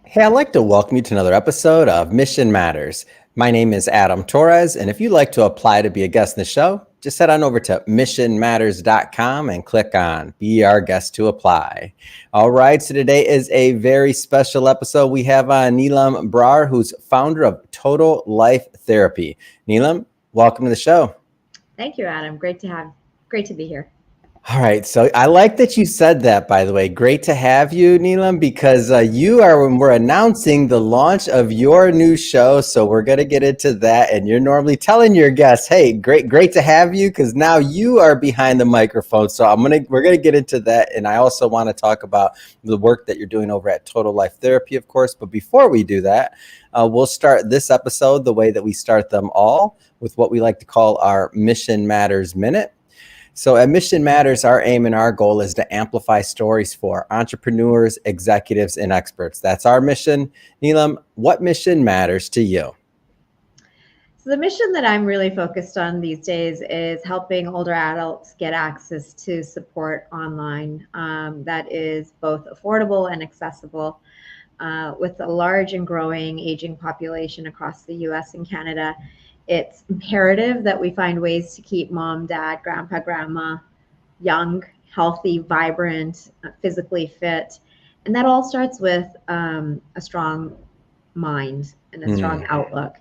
Hey, I'd like to welcome you to another episode of Mission Matters. My name is Adam Torres, and if you'd like to apply to be a guest in the show, just head on over to missionmatters.com and click on Be Our Guest to Apply. All right, so today is a very special episode. We have Neelam Brar, who's founder of Total Life Therapy. Neelam, welcome to the show. Thank you, Adam. Great to be here. All right. So I like that you said that, by the way. Great to have you, Neelam, because you are, when we're announcing the launch of your new show. So we're going to get into that. And you're normally telling your guests, hey, great to have you, because now you are behind the microphone. So we're going to get into that. And I also want to talk about the work that you're doing over at Total Life Therapy, of course. But before we do that, we'll start this episode the way that we start them all, with what we like to call our Mission Matters Minute. So at Mission Matters, our aim and our goal is to amplify stories for entrepreneurs, executives, and experts. That's our mission. Neelam, what mission matters to you? So the mission that I'm really focused on these days is helping older adults get access to support online that is both affordable and accessible. With a large and growing aging population across the US and Canada, it's imperative that we find ways to keep mom, dad, grandpa, grandma young, healthy, vibrant, physically fit. And that all starts with a strong mind and a strong outlook.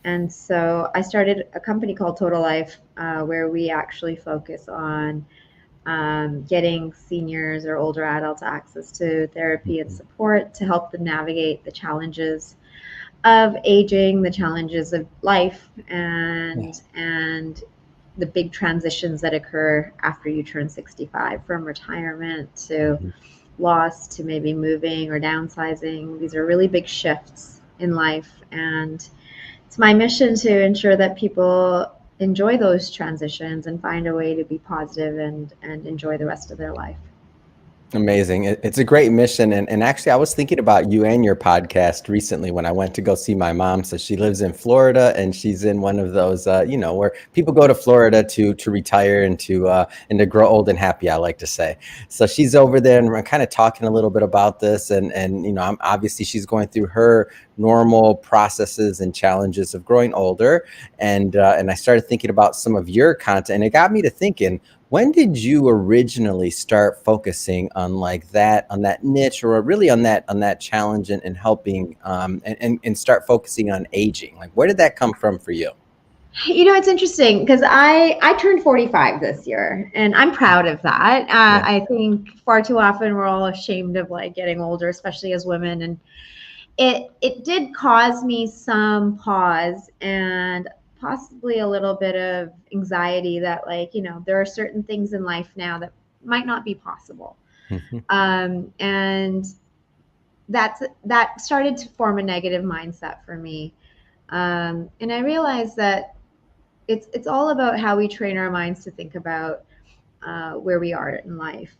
And so I started a company called Total Life, where we actually focus on getting seniors or older adults access to therapy and support to help them navigate the challenges of aging, the challenges of life, and the big transitions that occur after you turn 65, from retirement to loss to maybe moving or downsizing. These are really big shifts in life, and it's my mission to ensure that people enjoy those transitions and find a way to be positive and enjoy the rest of their life. Amazing. It's a great mission. And actually, I was thinking about you and your podcast recently when I went to go see my mom. So she lives in Florida, and she's in one of those, where people go to Florida to retire and to grow old and happy, I like to say. So she's over there, and we're kind of talking a little bit about this. And obviously she's going through her normal processes and challenges of growing older. And I started thinking about some of your content, and it got me to thinking, when did you originally start focusing on that niche, or really on that challenge and helping and start focusing on aging? Like, where did that come from for you? It's interesting because I turned 45 this year, and I'm proud of that. Yeah. I think far too often we're all ashamed of getting older, especially as women, and it did cause me some pause and possibly a little bit of anxiety that there are certain things in life now that might not be possible. And that started to form a negative mindset for me. And I realized that it's all about how we train our minds to think about where we are in life.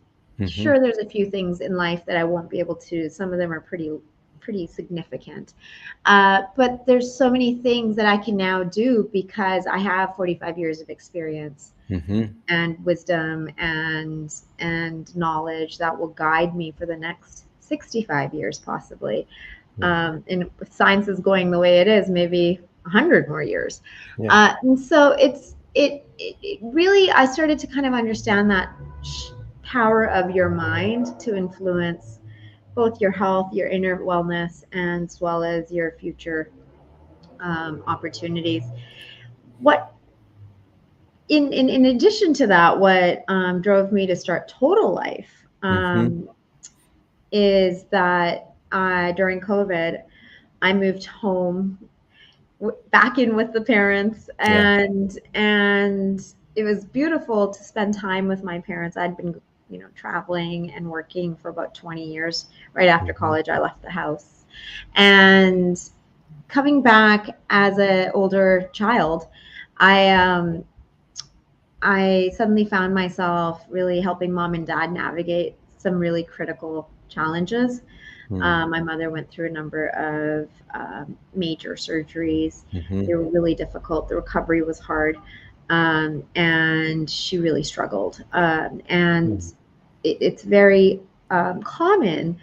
Sure, there's a few things in life that I won't be able to. Some of them are pretty significant. But there's so many things that I can now do because I have 45 years of experience and wisdom and knowledge that will guide me for the next 65 years, possibly. And with science is going the way it is, maybe 100 more years. And so it really, I started to kind of understand that power of your mind to influence both your health, your inner wellness, and as well as your future opportunities. What in addition to that, what drove me to start Total Life is that during COVID, I moved home back in with the parents, and it was beautiful to spend time with my parents. I'd been traveling and working for about 20 years. Right after college, I left the house, and coming back as an older child, I suddenly found myself really helping mom and dad navigate some really critical challenges. My mother went through a number of major surgeries. They were really difficult. The recovery was hard, and she really struggled. And it's very common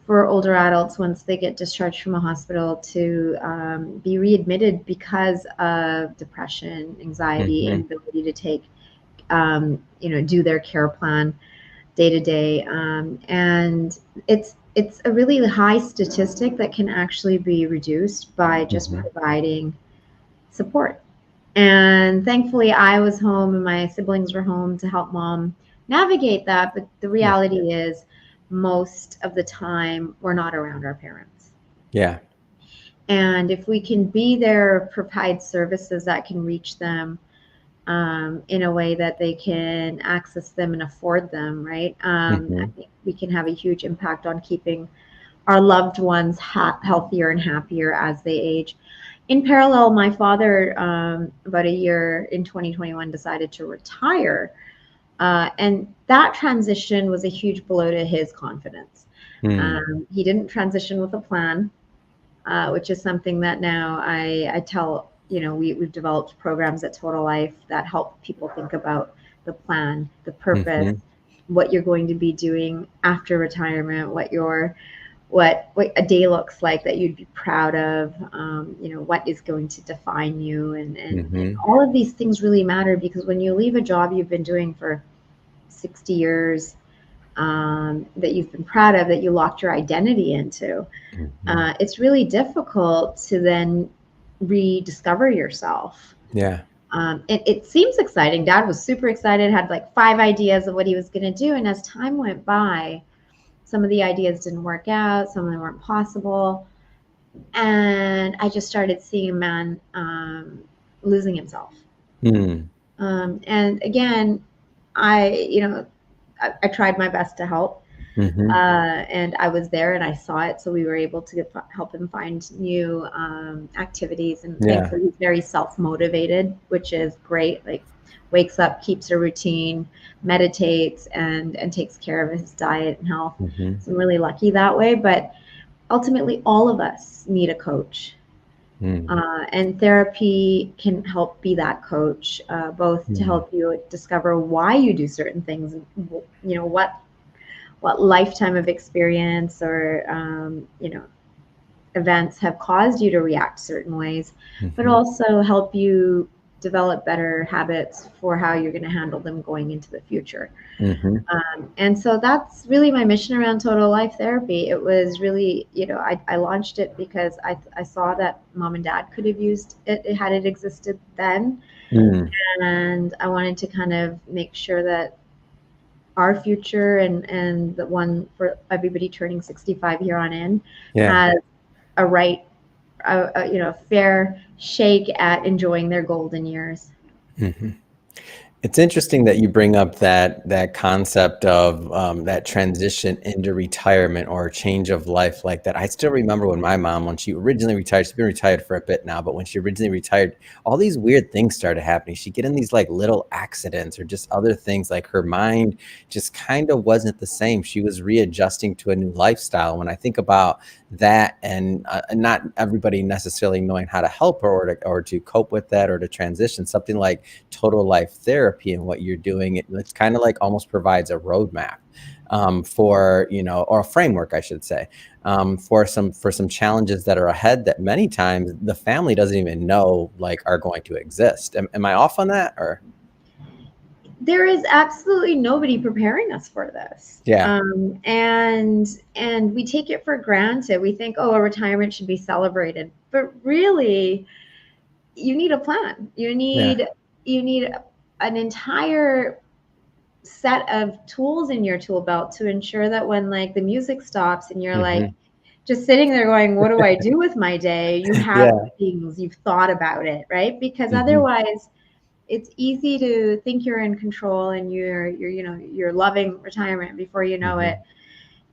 for older adults once they get discharged from a hospital to be readmitted because of depression, anxiety, Mm-hmm. inability to take, do their care plan day to day. And it's a really high statistic that can actually be reduced by just Mm-hmm. providing support. And thankfully, I was home and my siblings were home to help mom navigate that. But the Yeah. reality is, most of the time, we're not around our parents. Yeah. And if we can be there, provide services that can reach them in a way that they can access them and afford them, right? I Mm-hmm. think we can have a huge impact on keeping our loved ones healthier and happier as they age. In parallel, my father, about a year in 2021, decided to retire. And that transition was a huge blow to his confidence. Mm. He didn't transition with a plan, which is something that now I tell, we've developed programs at Total Life that help people think about the plan, the purpose, Mm-hmm. what you're going to be doing after retirement, what a day looks like that you'd be proud of, what is going to define you. And Mm-hmm. all of these things really matter because when you leave a job you've been doing for 60 years, that you've been proud of, that you locked your identity into, Mm-hmm. it's really difficult to then rediscover yourself. Yeah. It seems exciting. Dad was super excited, had like 5 ideas of what he was going to do. And as time went by, some of the ideas didn't work out, some of them weren't possible. And I just started seeing a man losing himself. Mm. And again, I tried my best to help. Mm-hmm. And I was there and I saw it. So we were able to help him find new activities. And Yeah. thankfully, he's very self motivated, which is great. Like, wakes up, keeps a routine, meditates, and takes care of his diet and health. Mm-hmm. So I'm really lucky that way. But ultimately, all of us need a coach. Mm. And therapy can help be that coach, both to Mm. help you discover why you do certain things, what lifetime of experience or events have caused you to react certain ways, but Mm-hmm. also help you develop better habits for how you're going to handle them going into the future. Mm-hmm. And so that's really my mission around Total Life Therapy. It was really, I launched it because I saw that mom and dad could have used it had it existed then. Mm. And I wanted to kind of make sure that our future and the one for everybody turning 65 here on in Yeah. has a right, fair shake at enjoying their golden years. Mm-hmm. It's interesting that you bring up that concept of that transition into retirement or change of life like that. I still remember when my mom, when she originally retired, she's been retired for a bit now, but when she originally retired, all these weird things started happening. She'd get in these like little accidents or just other things, like her mind just kind of wasn't the same. She was readjusting to a new lifestyle. When I think about that and not everybody necessarily knowing how to help her or to cope with that or to transition, something like Total Life Therapy and what you're doing, it's kind of like almost provides a roadmap for, or a framework, I should say, for some challenges that are ahead that many times the family doesn't even know like are going to exist. Am I off on that? Or There is absolutely nobody preparing us for this. yeah. And we take it for granted. We think, oh, a retirement should be celebrated, but really, you need a plan. Yeah. You need an entire set of tools in your tool belt to ensure that when like the music stops and you're Hmm. like just sitting there going, what do I do with my day? You have Yeah. things, you've thought about it, right? Because Hmm. otherwise it's easy to think you're in control and you're loving retirement. Before you know Hmm. it,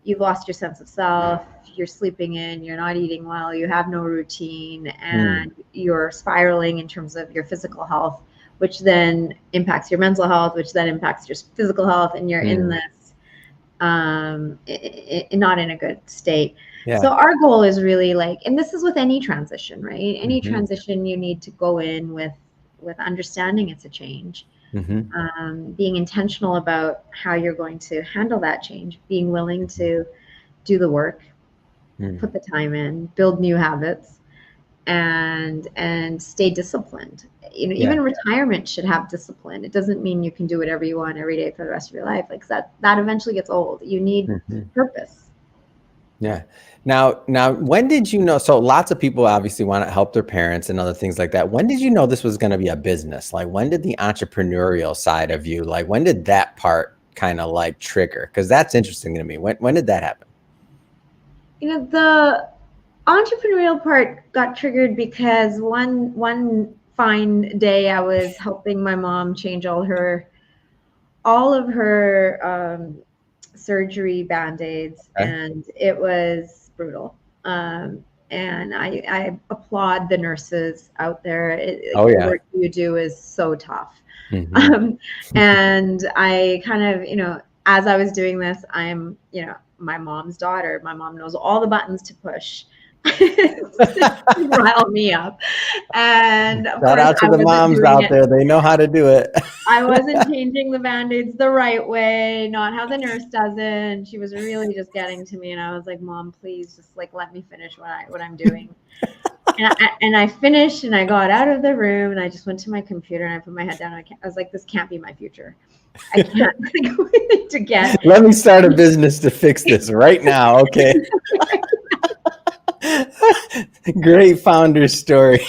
you've lost your sense of self, you're sleeping in, you're not eating well, you have no routine, Mm. and you're spiraling in terms of your physical health, which then impacts your mental health, which then impacts your physical health, and you're in Mm. this not in a good state. So Yeah. our goal is really like, and this is with any transition, right? Any Hmm. transition, you need to go in with understanding it's a change, Hmm. being intentional about how you're going to handle that change, being willing to do the work, Mm. put the time in, build new habits, and stay disciplined. Yeah. Even retirement should have discipline. It doesn't mean you can do whatever you want every day for the rest of your life. Like that eventually gets old. You need Mhm. purpose. Yeah. Now, when did you know? So lots of people obviously want to help their parents and other things like that. When did you know this was going to be a business? Like, when did the entrepreneurial side of you, like, when did that part kind of like trigger? Because that's interesting to me. When did that happen? The entrepreneurial part got triggered because one fine day I was helping my mom change all of her surgery band-aids, Okay. and it was brutal. And I applaud the nurses out there. Oh The yeah. work you do is so tough. Hmm. Um, and I kind of, as I was doing this, I'm, my mom's daughter. My mom knows all the buttons to push to rile me up. And of Shout course, out to I the wasn't moms doing out it. there. They know how to do it. I wasn't changing the band-aids the right way, not how the nurse does it. She was really just getting to me, and I was like, "Mom, please, just like let me finish what I'm doing." And I finished, and I got out of the room, and I just went to my computer, and I put my head down. And I was like, "This can't be my future. I can't like, to get." Let me start a business to fix this right now. Okay. Great founder story.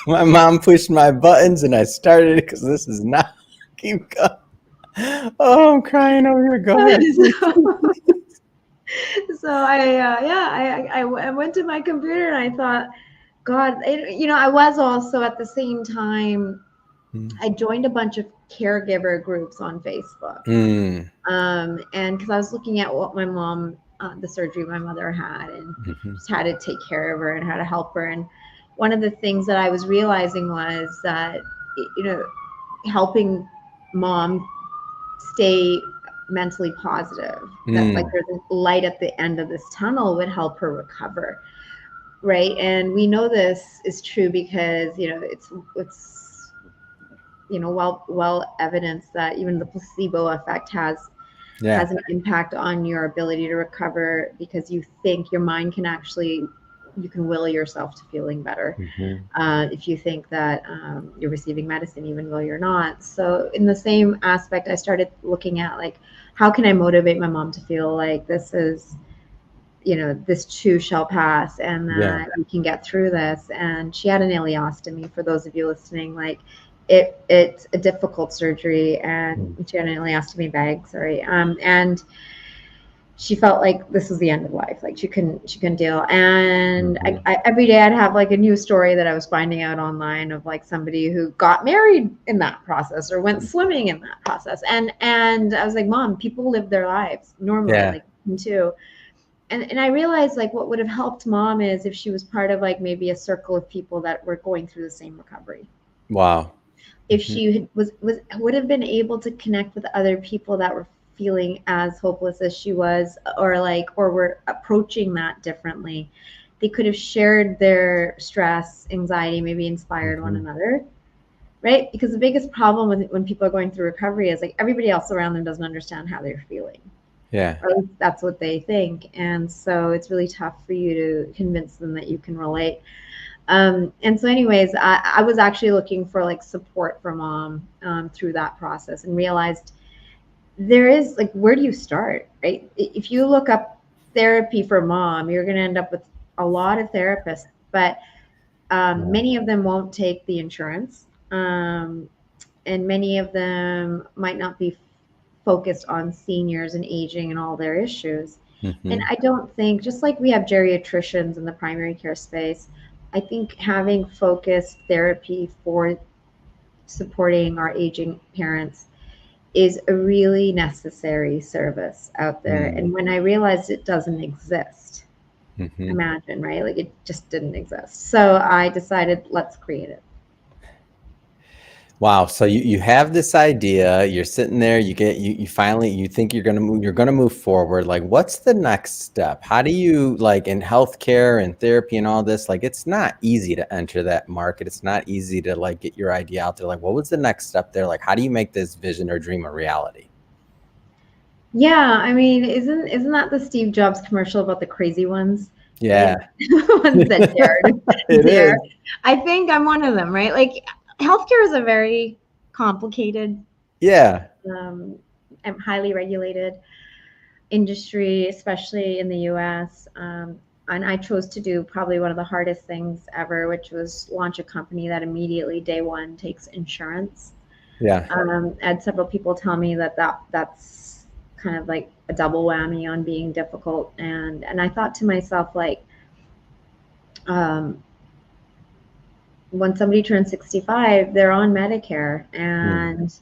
My mom pushed my buttons and I started it because this is not keep going. Oh, I'm crying over here. Go ahead. So I went to my computer and I thought, God, I was also at the same time, I joined a bunch of caregiver groups on Facebook. Mm. And because I was looking at what my mom, the surgery my mother had, and Mm-hmm. just how to take care of her and how to help her. And one of the things that I was realizing was that, you know, helping mom stay mentally positive, that like Mm. there's a light at the end of this tunnel would help her recover, right? And we know this is true because it's well evidenced that even the placebo effect Yeah. has an impact on your ability to recover, because you think your mind can actually, you can will yourself to feeling better, Mm-hmm. if you think that you're receiving medicine even though you're not. So in the same aspect, I started looking at like, how can I motivate my mom to feel like this too shall pass, and Yeah. that we can get through this. And she had an ileostomy, for those of you listening. Like, it's a difficult surgery, and Mm. she had an ileostomy bag, sorry. And she felt like this was the end of life. Like she couldn't deal. And Mm-hmm. every day I'd have like a new story that I was finding out online of like somebody who got married in that process or went swimming in that process. And I was like, Mom, people live their lives normally, Yeah. like you too. And I realized like what would have helped mom is if she was part of like maybe a circle of people that were going through the same recovery. Wow. If Mm-hmm. she would have been able to connect with other people that were feeling as hopeless as she was, or were approaching that differently, they could have shared their stress, anxiety, maybe inspired one Mm-hmm. another, right? Because the biggest problem when people are going through recovery is like everybody else around them doesn't understand how they're feeling, Yeah. or at least that's what they think. And so it's really tough for you to convince them that you can relate. And so anyways, I was actually looking for like support for mom through that process, and realized there is like, where do you start, right? If you look up therapy for mom, you're going to end up with a lot of therapists, but Yeah. many of them won't take the insurance, and many of them might not be focused on seniors and aging and all their issues. And Mm-hmm. I don't think, just like we have geriatricians in the primary care space, I think having focused therapy for supporting our aging parents is a really necessary service out there. Mm. And when I realized it doesn't exist, Mm-hmm. imagine, right? Like it just didn't exist. So I decided, let's create it. Wow. So you have this idea, you're sitting there, you finally you think you're gonna move forward. Like, what's the next step? How do you, like, in healthcare and therapy and all this, like, it's not easy to enter that market. It's not easy to like get your idea out there. Like, what was the next step there? Like, how do you make this vision or dream a reality? Yeah, I mean, isn't that the Steve Jobs commercial about the crazy ones? Yeah, Like the ones that it dare. is. I think I'm one of them, right? Like healthcare is a very complicated, Yeah. um, and highly regulated industry, especially in the US. And I chose to do probably one of the hardest things ever, which was launch a company that immediately day one takes insurance. Yeah. I had several people tell me that's kind of like a double whammy on being difficult, and I thought to myself like, um, when somebody turns 65, they're on Medicare Mm. and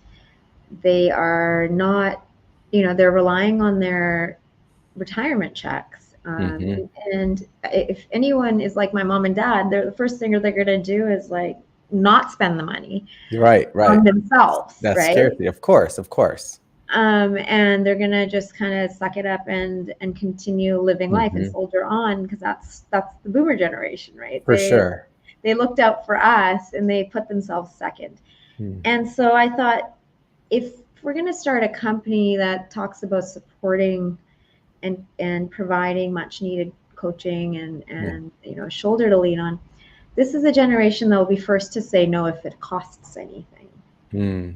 they are not, they're relying on their retirement checks. Hmm. And if anyone is like my mom and dad, they're the first thing they're going to do is like not spend the money Right, right. on themselves, That's right? scarcity. Of course, of course. And they're gonna just kind of suck it up and continue living life and Hmm. soldier on because that's the boomer generation, right? For sure. They looked out for us and they put themselves second. Mm. And so I thought, if we're gonna start a company that talks about supporting and providing much needed coaching Yeah. and a shoulder to lean on, this is a generation that will be first to say no if it costs anything. Mm.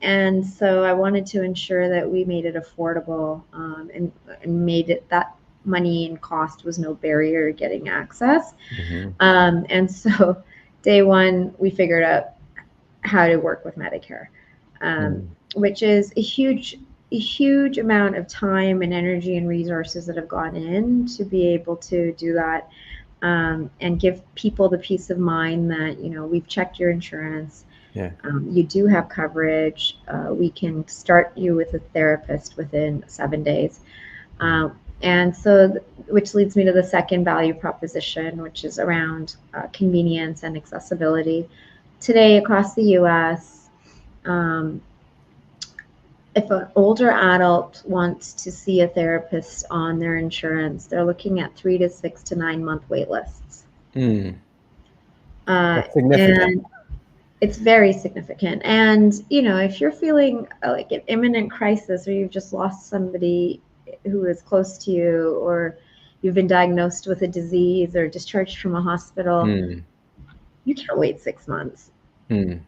And so I wanted to ensure that we made it affordable, and made it that money and cost was no barrier to getting access. Hmm. And so day one, we figured out how to work with Medicare, Mm. which is a huge amount of time and energy and resources that have gone in to be able to do that, and give people the peace of mind that we've checked your insurance. Yeah. You do have coverage. We can start you with a therapist within 7 days. Mm. And so, which leads me to the second value proposition, which is around convenience and accessibility. Today, across the US, um, if an older adult wants to see a therapist on their insurance, they're looking at 3 to 6 to 9 month wait lists. Mm. Uh, That's significant. and it's very significant. And, if you're feeling like an imminent crisis or you've just lost somebody who is close to you, or you've been diagnosed with a disease or discharged from a hospital, Mm. you can't wait 6 months. Mm.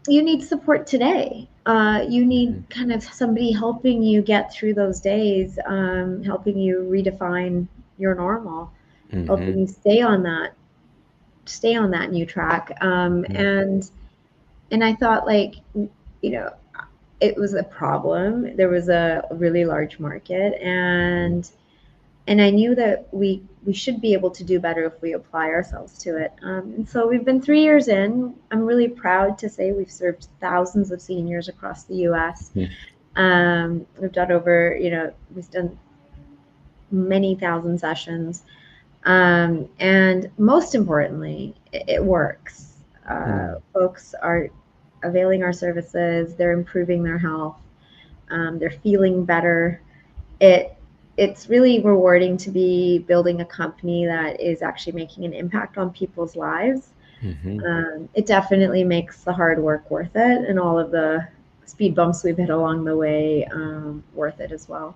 You need support today. You need Hmm. kind of somebody helping you get through those days, helping you redefine your normal, helping Hmm. you stay on that new track. And I thought, like, you know, it was a problem. There was a really large market, and I knew that we should be able to do better if we apply ourselves to it. And so we've been 3 years in. I'm really proud to say we've served thousands of seniors across the U.S. Mm. We've done many thousand sessions, and most importantly, it works. Mm. Folks are availing our services. They're improving their health. They're feeling better. It it's really rewarding to be building a company that is actually making an impact on people's lives. Hmm. It definitely makes the hard work worth it, and all of the speed bumps we've hit along the way, worth it as well.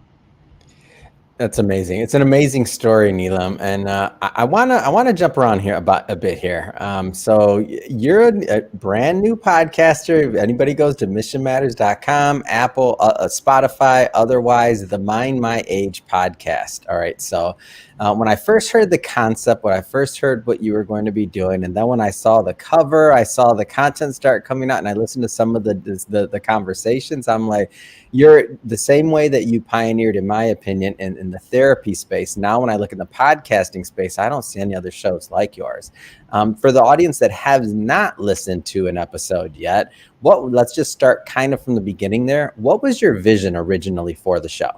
That's amazing. It's an amazing story, Neelam, and I wanna jump around here about a bit here. So you're a brand new podcaster. If anybody goes to missionmatters.com, Apple, Spotify, otherwise, the Mind My Age podcast. All right. So when I first heard the concept, when I first heard what you were going to be doing, and then when I saw the cover, I saw the content start coming out, and I listened to some of the conversations. I'm like, you're the same way that you pioneered, in my opinion, in the therapy space. Now, when I look in the podcasting space, I don't see any other shows like yours. For the audience that has not listened to an episode yet, let's just start kind of from the beginning there. What was your vision originally for the show?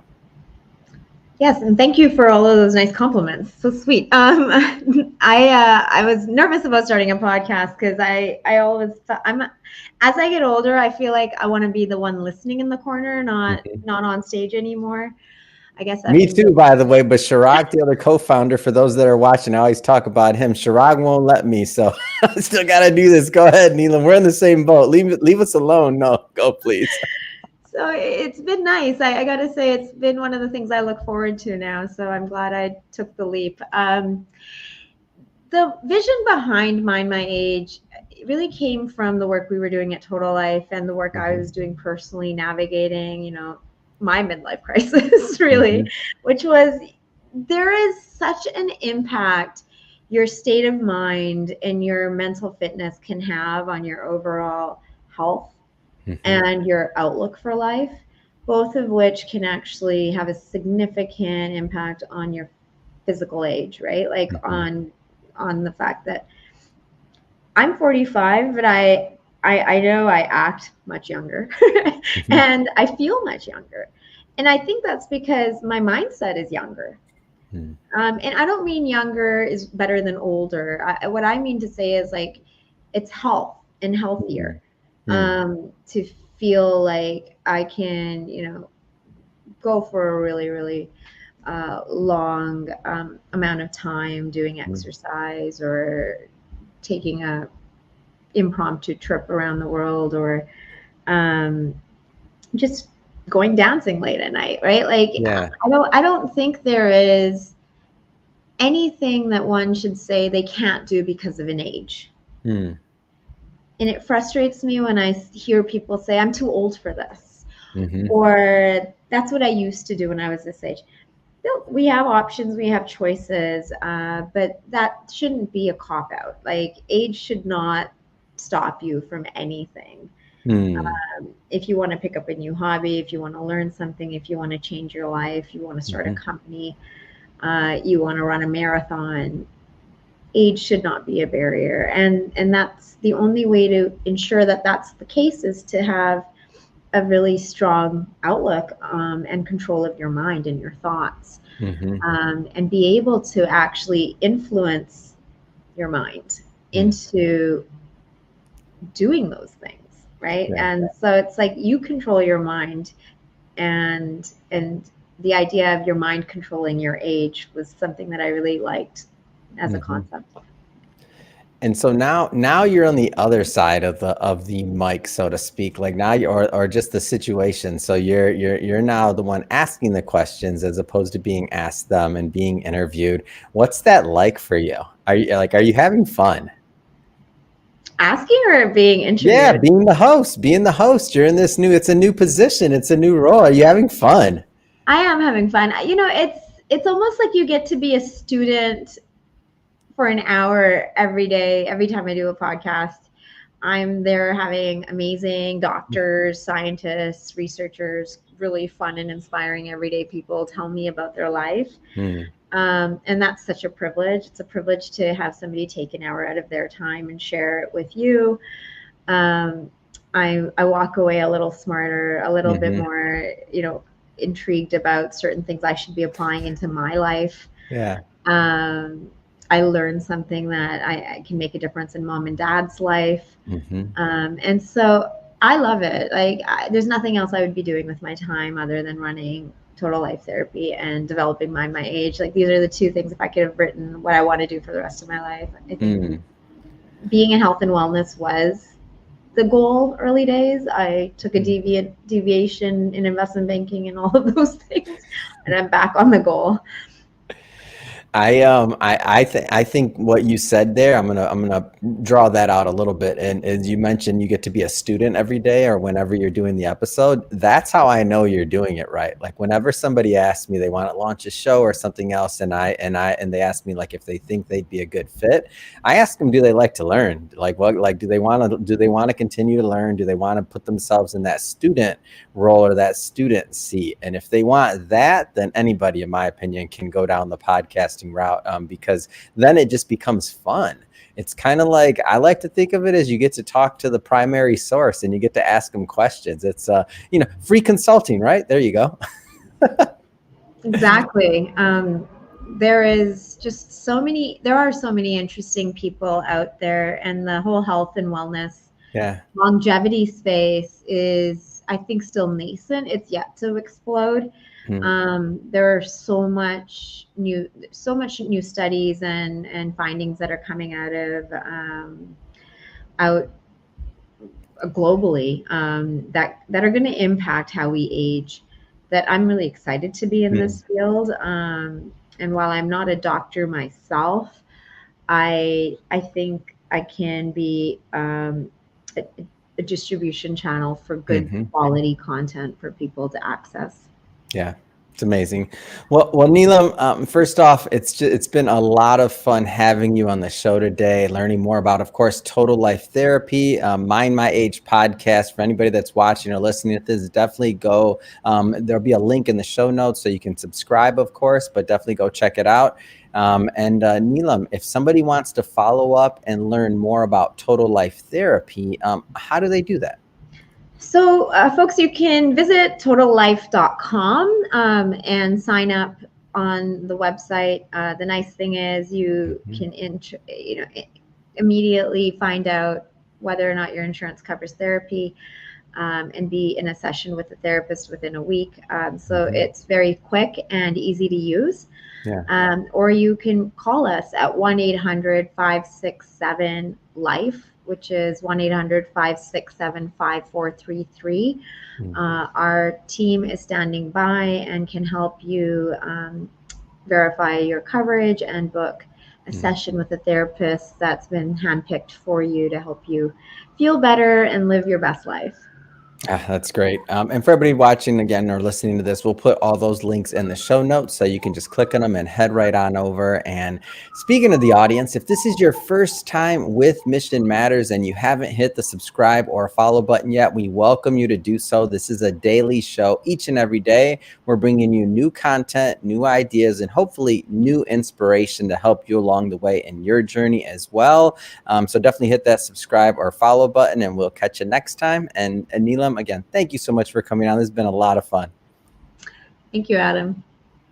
Yes, and thank you for all of those nice compliments. So sweet. I was nervous about starting a podcast because I always I'm as I get older, I feel like I want to be the one listening in the corner, Mhm. not on stage anymore. I guess that Me means too, by the way. But Chirag, the other co-founder, for those that are watching, I always talk about him. Chirag won't let me, so I still got to do this. Go ahead, Neelam. We're in the same boat. Leave us alone. No, go please. So it's been nice. I got to say, it's been one of the things I look forward to now. So I'm glad I took the leap. The vision behind Mind My Age really came from the work we were doing at Total Life and the work I was doing personally, navigating, my midlife crisis, really, Mm-hmm. which was there is such an impact your state of mind and your mental fitness can have on your overall health Mm-hmm. and your outlook for life, both of which can actually have a significant impact on your physical age, right? Like Mm-hmm. on the fact that I'm 45, but I know I act much younger Mm-hmm. and I feel much younger. And I think that's because my mindset is younger. And I don't mean younger is better than older. What I mean to say is like it's health and healthier, Mm-hmm. to feel like I can, go for a really, really long amount of time doing exercise or taking a impromptu trip around the world or um, just going dancing late at night, right? Like Yeah. I don't think there is anything that one should say they can't do because of an age. Mm. And it frustrates me when I hear people say, I'm too old for this. Mm-hmm. Or that's what I used to do when I was this age. We have options, we have choices, but that shouldn't be a cop out. Like, age should not stop you from anything. Mm. If you want to pick up a new hobby, if you want to learn something, if you want to change your life, you want to start a Mm-hmm. company, you want to run a marathon, age should not be a barrier. And that's the only way to ensure that that's the case is to have a really strong outlook and control of your mind and your thoughts, Mm-hmm. and be able to actually influence your mind Mm. into doing those things, right? Yeah. And so it's like you control your mind, and the idea of your mind controlling your age was something that I really liked as a Mm-hmm. concept. And so now you're on the other side of the mic, so to speak. Like now you or just the situation. So you're now the one asking the questions as opposed to being asked them and being interviewed. What's that like for you? Are you having fun? Asking or being Yeah, interviewed? being the host, being the host. You're in this it's a new position, it's a new role. Are you having fun? I am having fun. It's almost like you get to be a student for an hour every day, every time I do a podcast. I'm there having amazing doctors, scientists, researchers, really fun and inspiring everyday people tell me about their life. Hmm. And that's such a privilege. It's a privilege to have somebody take an hour out of their time and share it with you. Um, I walk away a little smarter, a little bit Mm-hmm. more, intrigued about certain things I should be applying into my life. Yeah. Um, I learned something that I can make a difference in mom and dad's life. Mm-hmm. And so I love it. Like, there's nothing else I would be doing with my time other than running Total Life Therapy and developing Mind My Age. Like, these are the two things, if I could have written what I want to do for the rest of my life, I think Mm. being in health and wellness was the goal early days. I took a deviation in investment banking and all of those things, and I'm back on the goal. I think what you said there, I'm gonna draw that out a little bit. And as you mentioned, you get to be a student every day or whenever you're doing the episode. That's how I know you're doing it right. Like whenever somebody asks me they want to launch a show or something else, and they ask me like if they think they'd be a good fit, I ask them, do they like to learn? Like do they want to continue to learn? Do they want to put themselves in that student role or that student seat? And if they want that, then anybody, in my opinion, can go down the podcasting route, because then it just becomes fun. It's kind of like, I like to think of it as you get to talk to the primary source and you get to ask them questions. It's free consulting, right? There you go. Exactly. There are so many interesting people out there, and the whole health and wellness Yeah. longevity space is, I think, still nascent. It's yet to explode. Mm. There are so much new studies and findings that are coming out globally, that are going to impact how we age. That I'm really excited to be in Mm. this field. And while I'm not a doctor myself, I think I can be a, a distribution channel for good Hmm. quality content for people to access. Yeah, it's amazing. Well, Neelam, first off, it's been a lot of fun having you on the show today, learning more about, of course, Total Life Therapy, Mind My Age podcast. For anybody that's watching or listening to this, definitely go. There'll be a link in the show notes so you can subscribe, of course, but definitely go check it out. And Neelam, if somebody wants to follow up and learn more about Total Life Therapy, how do they do that? So, folks, you can visit totallife.com and sign up on the website. The nice thing is you Mhm. can immediately find out whether or not your insurance covers therapy, and be in a session with a therapist within a week. So Mhm. it's very quick and easy to use. Yeah. Or you can call us at 1-800-567-LIFE, which is 1-800-567-5433. Mm. Our team is standing by and can help you verify your coverage and book a Mm. session with a therapist that's been handpicked for you to help you feel better and live your best life. That's great. And for everybody watching again or listening to this, we'll put all those links in the show notes so you can just click on them and head right on over. And speaking of the audience, if this is your first time with Mission Matters and you haven't hit the subscribe or follow button yet, we welcome you to do so. This is a daily show. Each and every day, we're bringing you new content, new ideas, and hopefully new inspiration to help you along the way in your journey as well. So definitely hit that subscribe or follow button, and we'll catch you next time. And Neelam, again, thank you so much for coming on. This has been a lot of fun. Thank you, Adam.